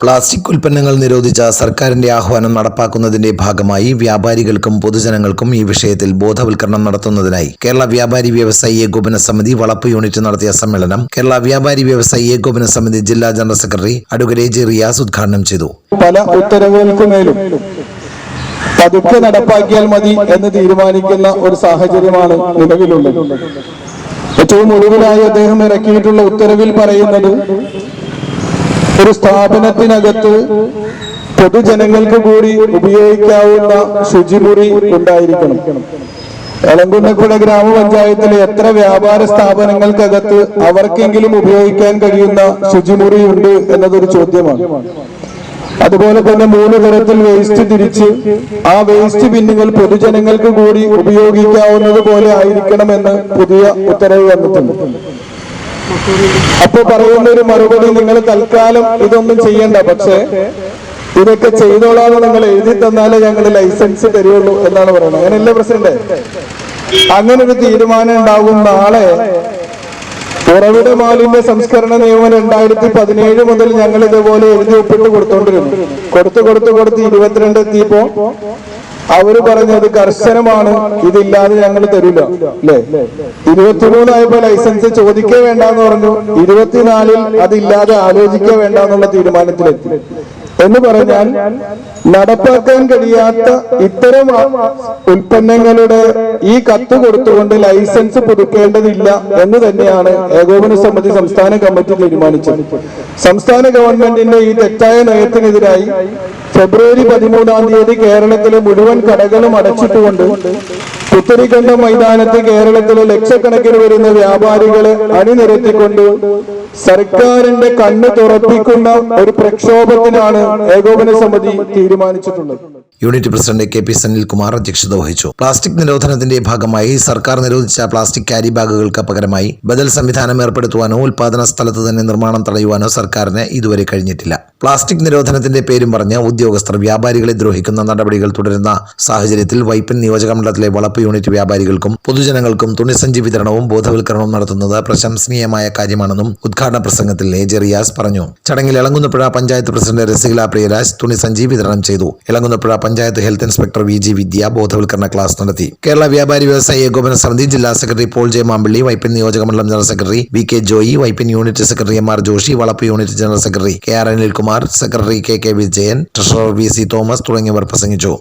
Plastic ഉൽപ്പന്നങ്ങൾ നിരോധിച്ച സർക്കാരിന്റെ ആഹ്വാനം നടപ്പാക്കുന്നതിന്റെ ഭാഗമായി വ്യാപാരികൾക്കും പൊതുജനങ്ങൾക്കും ഈ വിഷയത്തിൽ ബോധവൽക്കരണം നടത്തുന്നതിനായി കേരള വ്യാപാരി വ്യവസായി ഏകോപന സമിതി വളപ്പ് യൂണിറ്റ് നടത്തിയ സമ്മേളനം കേരള വ്യാപാരി വ്യവസായി ഏകോപന സമിതി ജില്ലാ general secretary advocate A J Riyas ഉദ്ഘാടനം ചെയ്തു. പല ഉത്തരവുകൾക്കുമേലും പതുക്കെ നടപ്പാക്കിയാൽ മതി എന്ന് തീരുമാനിക്കുന്ന ഒരു സാഹചര്യമാണ് നിലവിലുള്ളത്. ഏറ്റവും ഒടുവിലായി അദ്ദേഹം ഇറക്കിയിട്ടുള്ള ഉത്തരവിൽ പറയുന്നത് ഒരു സ്ഥാപനത്തിനകത്ത് പൊതുജനങ്ങൾക്ക് കൂടി ഉപയോഗിക്കാവുന്ന ശുചിമുറി ഉണ്ടായിരിക്കണം. എളങ്കുന്നക്കുട ഗ്രാമപഞ്ചായത്തിലെ എത്ര വ്യാപാര സ്ഥാപനങ്ങൾക്കകത്ത് അവർക്കെങ്കിലും ഉപയോഗിക്കാൻ കഴിയുന്ന ശുചിമുറിയുണ്ട് എന്നതൊരു ചോദ്യമാണ്. അതുപോലെ തന്നെ 3 തരത്തിൽ വേസ്റ്റ് തിരിച്ച് ആ വേസ്റ്റ് ബിന്നുകൾ പൊതുജനങ്ങൾക്ക് കൂടി ഉപയോഗിക്കാവുന്നത് പോലെ ആയിരിക്കണമെന്ന് പുതിയ ഉത്തരവ് വന്നിട്ടുണ്ട്. അപ്പൊ പറയുന്ന ഒരു മറുപടി, നിങ്ങൾ തൽക്കാലം ഇതൊന്നും ചെയ്യണ്ട, പക്ഷെ ഇതൊക്കെ ചെയ്തോളാന്ന് നിങ്ങൾ എഴുതി തന്നാലേ ഞങ്ങൾ ലൈസൻസ് തരുള്ളൂ എന്നാണ് പറയുന്നത്. അങ്ങനെയല്ലേ പ്രസിഡന്റ്? അങ്ങനെ ഒരു തീരുമാനം ഉണ്ടാകും. നാളെ ഉറവിട മാലിന്യ സംസ്കരണ നിയമം 2017 മുതൽ ഞങ്ങൾ ഇതുപോലെ എഴുതി ഒപ്പിട്ട് കൊടുത്തോണ്ടിരുന്നു. കൊടുത്ത് 22 എത്തിയപ്പോ അവര് പറഞ്ഞത് കർശനമാണ്, ഇതില്ലാതെ ഞങ്ങൾ തരില്ല അല്ലേ. 23 ആയപ്പോ ലൈസൻസ് ചോദിക്കേ വേണ്ടെന്ന് പറഞ്ഞു. 24 അതില്ലാതെ ആലോചിക്കേ വേണ്ട എന്നുള്ള തീരുമാനത്തിലെത്തി. എന്ന് പറഞ്ഞാൽ നടപ്പാക്കാൻ കഴിയാത്ത ഇത്തരം ഉൽപ്പന്നങ്ങളുടെ ഈ കത്ത് കൊടുത്തുകൊണ്ട് ലൈസൻസ് പുതുക്കേണ്ടതില്ല എന്ന് തന്നെയാണ് ഏകോപന സമിതി സംസ്ഥാന കമ്മിറ്റി തീരുമാനിച്ചത്. സംസ്ഥാന ഗവൺമെന്റിന്റെ ഈ തെറ്റായ നയത്തിനെതിരായി ഫെബ്രുവരി 13 കേരളത്തിലെ മുഴുവൻ കടകളും അടച്ചിട്ടുകൊണ്ട് പുത്തരിക്കണ്ടം മൈതാനത്ത് കേരളത്തിലെ ലക്ഷക്കണക്കിന് വരുന്ന വ്യാപാരികളെ അണിനിരത്തിക്കൊണ്ട് സർക്കാരിന്റെ കണ്ണ് തുറപ്പിക്കുന്ന ഒരു പ്രക്ഷോഭത്തിനാണ് ഏകോപന സമിതി തീരുമാനിച്ചിട്ടുള്ളത്. Unit president K P Sanilkumar അധ്യക്ഷത വഹിച്ചു. പ്ലാസ്റ്റിക് നിരോധനത്തിന്റെ ഭാഗമായി സർക്കാർ നിരോധിച്ച പ്ലാസ്റ്റിക് ക്യാരി ബാഗുകൾക്ക് പകരമായി ബദൽ സംവിധാനം ഏർപ്പെടുത്തുവാനോ ഉൽപാദന സ്ഥലത്ത് തന്നെ നിർമ്മാണം തടയുവാനോ സർക്കാരിന് ഇതുവരെ കഴിഞ്ഞിട്ടില്ല. പ്ലാസ്റ്റിക് നിരോധനത്തിന്റെ പേരും പറഞ്ഞ് ഉദ്യോഗസ്ഥർ വ്യാപാരികളെ ദ്രോഹിക്കുന്ന നടപടികൾ തുടരുന്ന സാഹചര്യത്തിൽ വൈപ്പിൻ നിയോജകമണ്ഡലത്തിലെ വളപ്പ് യൂണിറ്റ് വ്യാപാരികൾക്കും പൊതുജനങ്ങൾക്കും തുണിസഞ്ചി വിതരണവും ബോധവൽക്കരണവും നടത്തുന്നത് പ്രശംസനീയമായ കാര്യമാണെന്നും ഉദ്ഘാടന പ്രസംഗത്തിൽ എ ജെ റിയാസ് പറഞ്ഞു. ചടങ്ങിൽ എളങ്കുന്നപ്പുഴ പഞ്ചായത്ത് പ്രസിഡന്റ് രസികല പ്രിയരാജ് തുണിസഞ്ചി വിതരണം ചെയ്തു. Elamkunnapuzha panchayat health inspector V G Vidya ബോധവൽക്കരണ ക്ലാസ് നടത്തി. കേരള വ്യാപാരി വ്യവസായി ഏകോപന സമിതി ജില്ലാ secretary Paul J Mampilly, Vypin നിയോജകമണ്ഡലം general secretary V K Joy, Vypin unit secretary M R Joshi, Valappu unit general secretary K R Anilkumar, secretary K K Vijayan, treasurer V C Thomas തുടങ്ങിയവർ പ്രസംഗിച്ചു.